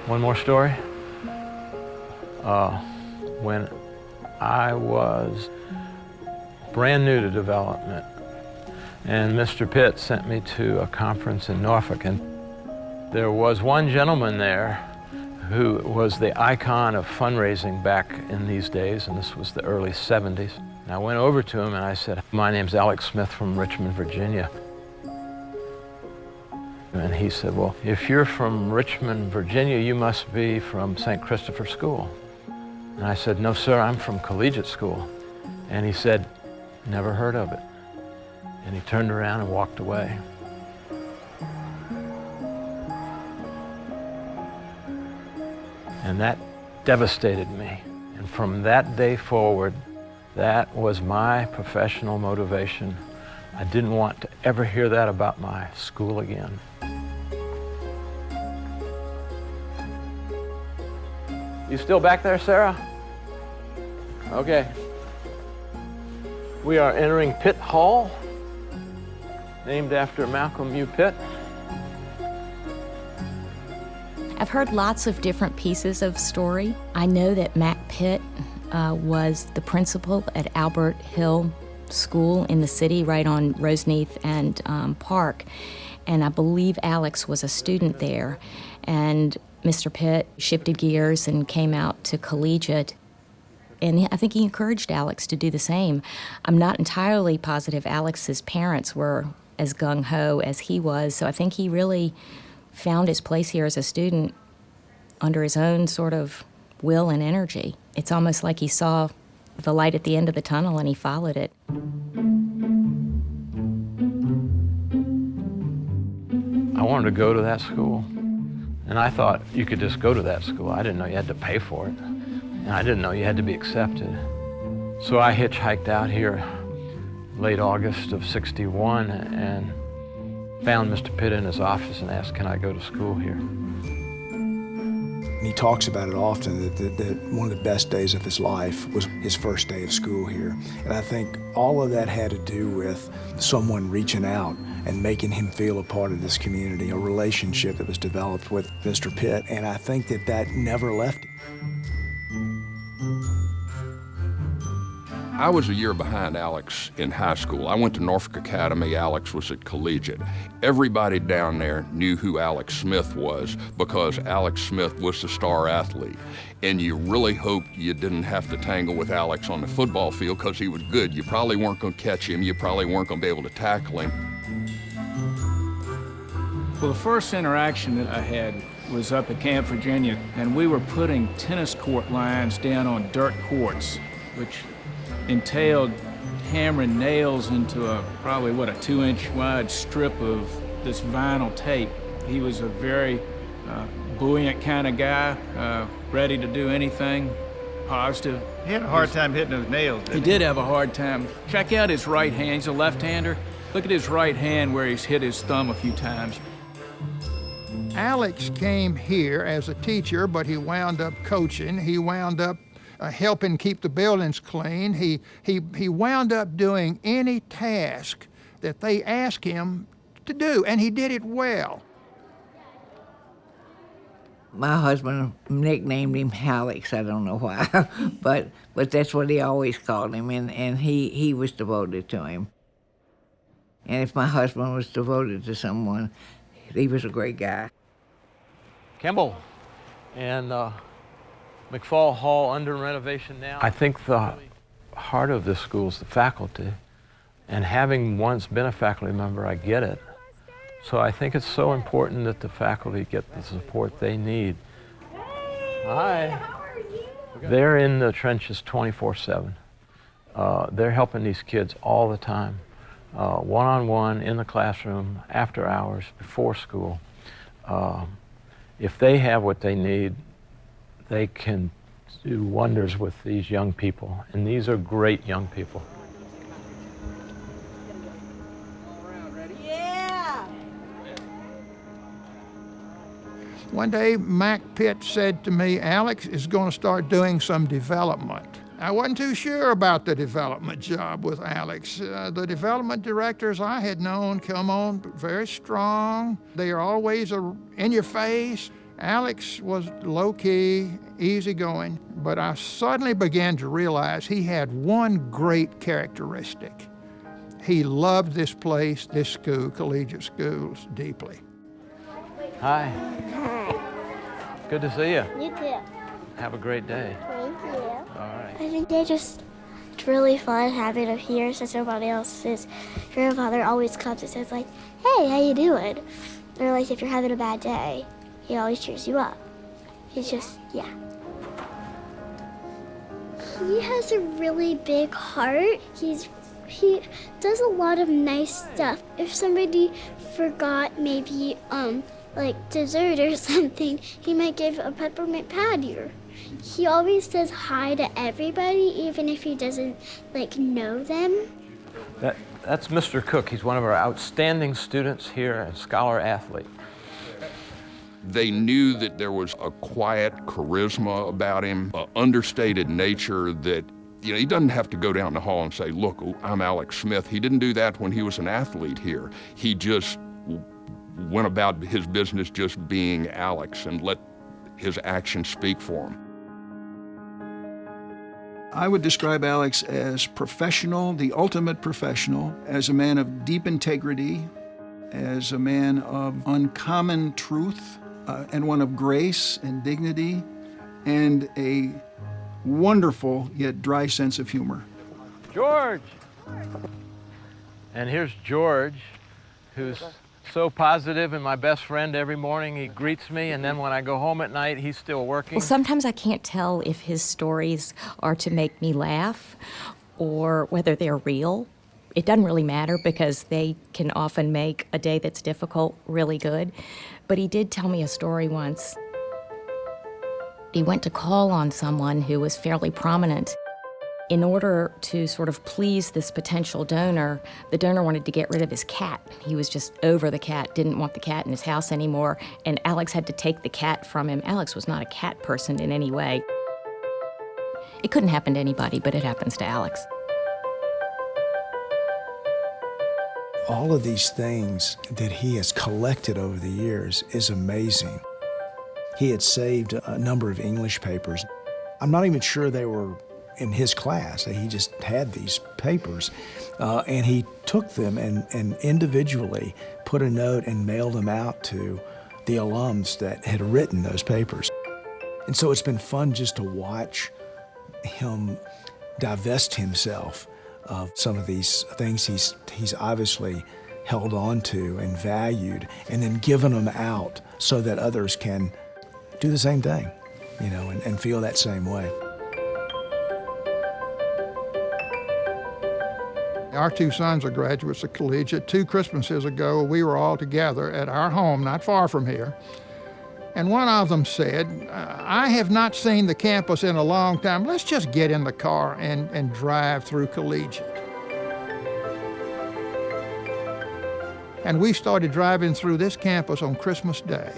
One more story. When I was brand new to development, and Mr. Pitt sent me to a conference in Norfolk, and there was one gentleman there who was the icon of fundraising back in these days, and this was the early 70s. And I went over to him and I said, "My name's Alex Smith from Richmond, Virginia." And he said, "Well, if you're from Richmond, Virginia, you must be from St. Christopher School." And I said, "No, sir, I'm from Collegiate School." And he said, "Never heard of it." And he turned around and walked away. And that devastated me. And from that day forward, that was my professional motivation. I didn't want to ever hear that about my school again. You still back there, Sarah? Okay. We are entering Pitt Hall, named after Malcolm U. Pitt. I've heard lots of different pieces of story. I know that Mac Pitt was the principal at Albert Hill School in the city, right on Roseneath and Park. And I believe Alex was a student there. And Mr. Pitt shifted gears and came out to Collegiate. And I think he encouraged Alex to do the same. I'm not entirely positive Alex's parents were as gung-ho as he was, so I think he really found his place here as a student under his own sort of will and energy. It's almost like he saw the light at the end of the tunnel and he followed it. I wanted to go to that school, and I thought you could just go to that school. I didn't know you had to pay for it, and I didn't know you had to be accepted. So I hitchhiked out here late August of '61 and found Mr. Pitt in his office and asked, "Can I go to school here?" He talks about it often, that one of the best days of his life was his first day of school here. And I think all of that had to do with someone reaching out and making him feel a part of this community, a relationship that was developed with Mr. Pitt, and I think that never left him. I was a year behind Alex in high school. I went to Norfolk Academy. Alex was at Collegiate. Everybody down there knew who Alex Smith was because Alex Smith was the star athlete. And you really hoped you didn't have to tangle with Alex on the football field because he was good. You probably weren't going to catch him. You probably weren't going to be able to tackle him. Well, the first interaction that I had was up at Camp Virginia, and we were putting tennis court lines down on dirt courts, which entailed hammering nails into probably a 2-inch wide strip of this vinyl tape. He was a very buoyant kind of guy, ready to do anything positive. He had a hard time hitting those nails, didn't he? He did have a hard time. Check out his right hand. He's a left-hander. Look at his right hand where he's hit his thumb a few times. Alex came here as a teacher, but he wound up coaching. He wound up helping keep the buildings clean. He wound up doing any task that they asked him to do, and he did it well. My husband nicknamed him Alex, I don't know why, but that's what he always called him, and he was devoted to him. And if my husband was devoted to someone, he was a great guy. Kimball and McFall Hall under renovation now. I think the heart of this school is the faculty, and having once been a faculty member, I get it. So I think it's so important that the faculty get the support they need. Hi. How are you? They're in the trenches 24/7. They're helping these kids all the time, one-on-one, in the classroom, after hours, before school. If they have what they need, they can do wonders with these young people, and these are great young people. One day, Mac Pitt said to me, "Alex is going to start doing some development." I wasn't too sure about the development job with Alex. The development directors I had known come on very strong. They are always in your face. Alex was low-key, easygoing, but I suddenly began to realize he had one great characteristic. He loved this place, this school, Collegiate Schools, deeply. Hi. Hi. Good to see you. You too. Have a great day. Thank you. All right. I think it's really fun having him here since nobody else is. Grandfather always comes and says like, hey, how you doing? Or like if you're having a bad day, he always cheers you up. He's just, yeah. He has a really big heart. He does a lot of nice stuff. If somebody forgot maybe like dessert or something, he might give a peppermint patty. He always says hi to everybody, even if he doesn't like know them. That's Mr. Cook. He's one of our outstanding students here and scholar athlete. They knew that there was a quiet charisma about him, an understated nature that, he doesn't have to go down the hall and say, look, I'm Alex Smith. He didn't do that when he was an athlete here. He just went about his business just being Alex and let his actions speak for him. I would describe Alex as professional, the ultimate professional, as a man of deep integrity, as a man of uncommon truth, and one of grace and dignity, and a wonderful yet dry sense of humor. George! And here's George, who's so positive and my best friend every morning. He greets me, and then when I go home at night, he's still working. Well, sometimes I can't tell if his stories are to make me laugh or whether they're real. It doesn't really matter because they can often make a day that's difficult really good. But he did tell me a story once. He went to call on someone who was fairly prominent. In order to sort of please this potential donor, the donor wanted to get rid of his cat. He was just over the cat, didn't want the cat in his house anymore, and Alex had to take the cat from him. Alex was not a cat person in any way. It couldn't happen to anybody, but it happens to Alex. All of these things that he has collected over the years is amazing. He had saved a number of English papers. I'm not even sure they were in his class. He just had these papers, and he took them and individually put a note and mailed them out to the alums that had written those papers. And so it's been fun just to watch him divest himself of some of these things he's obviously held on to and valued, and then given them out so that others can do the same thing, and feel that same way. Our two sons are graduates of Collegiate. 2 Christmases ago, we were all together at our home, not far from here. And one of them said, I have not seen the campus in a long time. Let's just get in the car and drive through Collegiate. And we started driving through this campus on Christmas Day.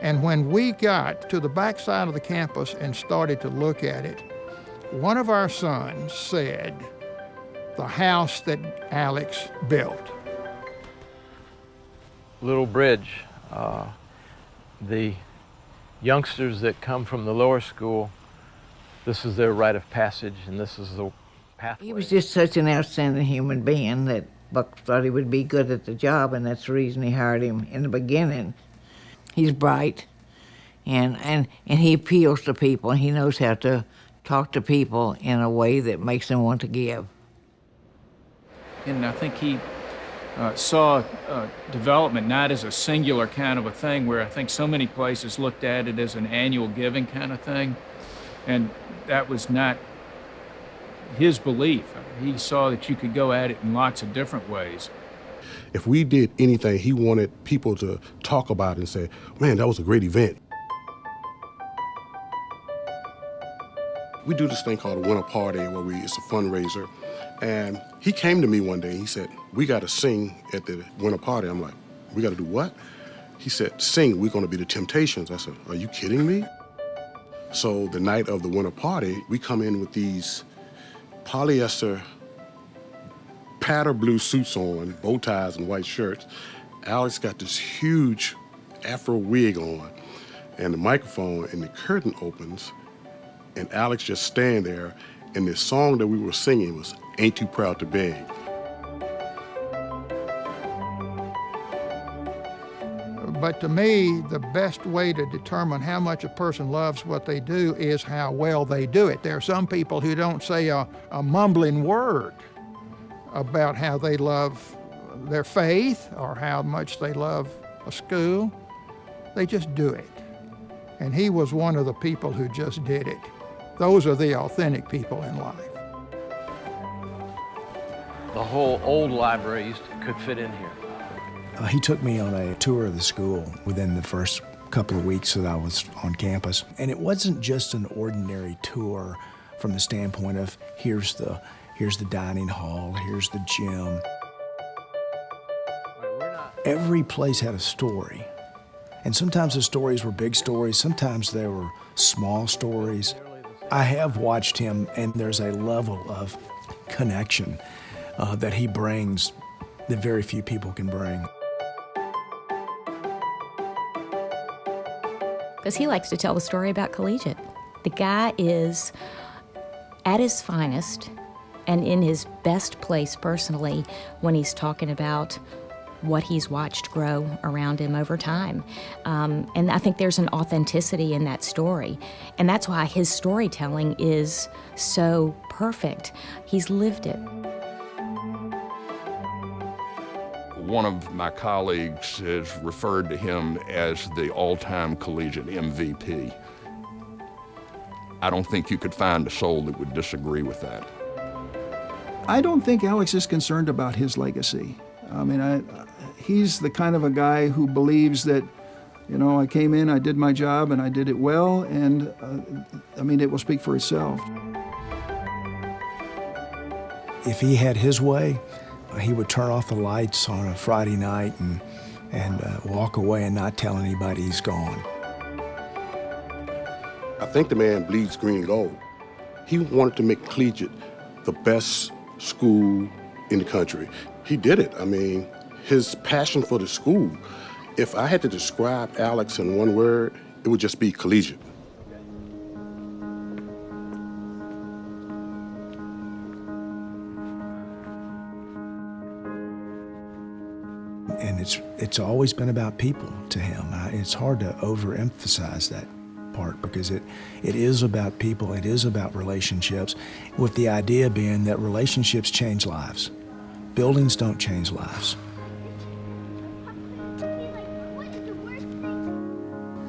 And when we got to the back side of the campus and started to look at it, one of our sons said, the house that Alex built. Little bridge. The youngsters that come from the lower school, this is their rite of passage, and this is the pathway. He was just such an outstanding human being that Buck thought he would be good at the job, and that's the reason he hired him in the beginning. He's bright, and he appeals to people, and he knows how to talk to people in a way that makes them want to give. And I think he saw development not as a singular kind of a thing, where I think so many places looked at it as an annual giving kind of thing, and that was not his belief. He saw that you could go at it in lots of different ways. If we did anything, he wanted people to talk about it and say, man, that was a great event. We do this thing called a winter party where it's a fundraiser. And he came to me one day, he said, we got to sing at the winter party. I'm like, we got to do what? He said, sing, we're going to be the Temptations. I said, are you kidding me? So the night of the winter party, we come in with these polyester powder blue suits on, bow ties and white shirts. Alex got this huge Afro wig on. and the microphone and the curtain opens, and Alex just stand there, and the song that we were singing was Ain't Too Proud to Beg. But to me, the best way to determine how much a person loves what they do is how well they do it. There are some people who don't say a mumbling word about how they love their faith or how much they love a school. They just do it. And he was one of the people who just did it. Those are the authentic people in life. The whole old library could fit in here. He took me on a tour of the school within the first couple of weeks that I was on campus. And it wasn't just an ordinary tour from the standpoint of here's the dining hall, here's the gym. Every place had a story. And sometimes the stories were big stories, sometimes they were small stories. I have watched him, and there's a level of connection that he brings that very few people can bring. Because he likes to tell the story about Collegiate. The guy is at his finest and in his best place personally when he's talking about what he's watched grow around him over time. And I think there's an authenticity in that story. And that's why his storytelling is so perfect. He's lived it. One of my colleagues has referred to him as the all-time collegiate MVP. I don't think you could find a soul that would disagree with that. I don't think Alex is concerned about his legacy. I mean, he's the kind of a guy who believes that, you know, I came in, I did my job, and I did it well, and I mean, it will speak for itself. If he had his way, he would turn off the lights on a Friday night and walk away and not tell anybody he's gone. I think the man bleeds green and gold. He wanted to make Collegiate the best school in the country. He did it. I mean, his passion for the school, if I had to describe Alex in one word, it would just be collegiate. And it's always been about people to him. It's hard to overemphasize that part because it is about people, it is about relationships, with the idea being that relationships change lives. Buildings don't change lives.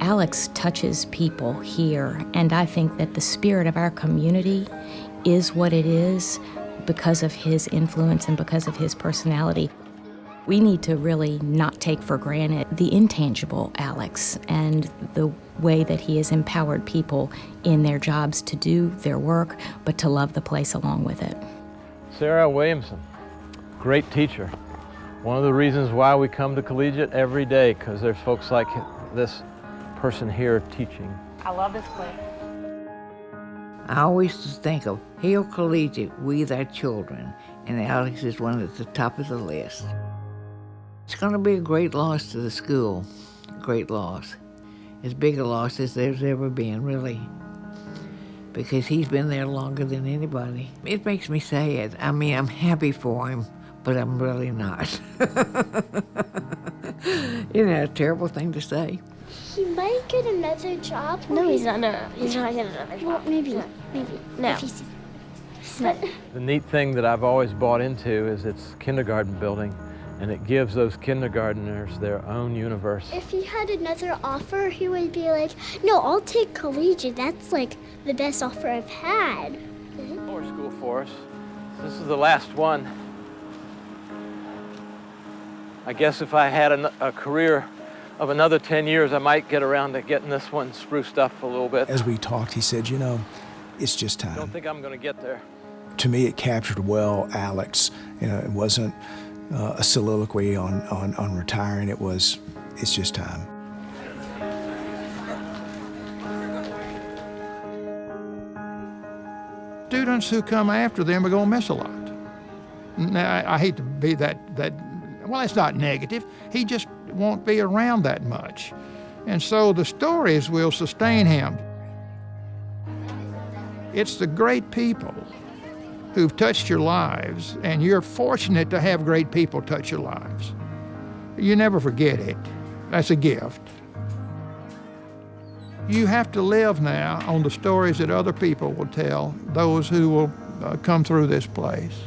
Alex touches people here, and I think that the spirit of our community is what it is because of his influence and because of his personality. We need to really not take for granted the intangible Alex and the way that he has empowered people in their jobs to do their work, but to love the place along with it. Sarah Williamson, great teacher. One of the reasons why we come to Collegiate every day, because there's folks like this person here teaching. I love this place. I always think of Hail Collegiate, we thy children, and Alex is one at the top of the list. It's going to be a great loss to the school, a great loss. As big a loss as there's ever been, really, because he's been there longer than anybody. It makes me sad. I mean, I'm happy for him, but I'm really not. Isn't that a terrible thing to say? He might get another job. No, he's not. No, he's not getting another job. Well, maybe. No. He's not. The neat thing that I've always bought into is it's kindergarten building, and it gives those kindergartners their own universe. If he had another offer, he would be like, no, I'll take Collegiate. That's like the best offer I've had. More school for us. This is the last one. I guess if I had a career of another 10 years, I might get around to getting this one spruced up a little bit. As we talked, he said, you know, it's just time. I don't think I'm going to get there. To me, it captured well Alex. You know, it wasn't a soliloquy on retiring. It's just time. Students who come after them are going to miss a lot. Now, I hate to be that, well, it's not negative. He just won't be around that much. And so the stories will sustain him. It's the great people who've touched your lives, and you're fortunate to have great people touch your lives. You never forget it. That's a gift. You have to live now on the stories that other people will tell, those who will come through this place.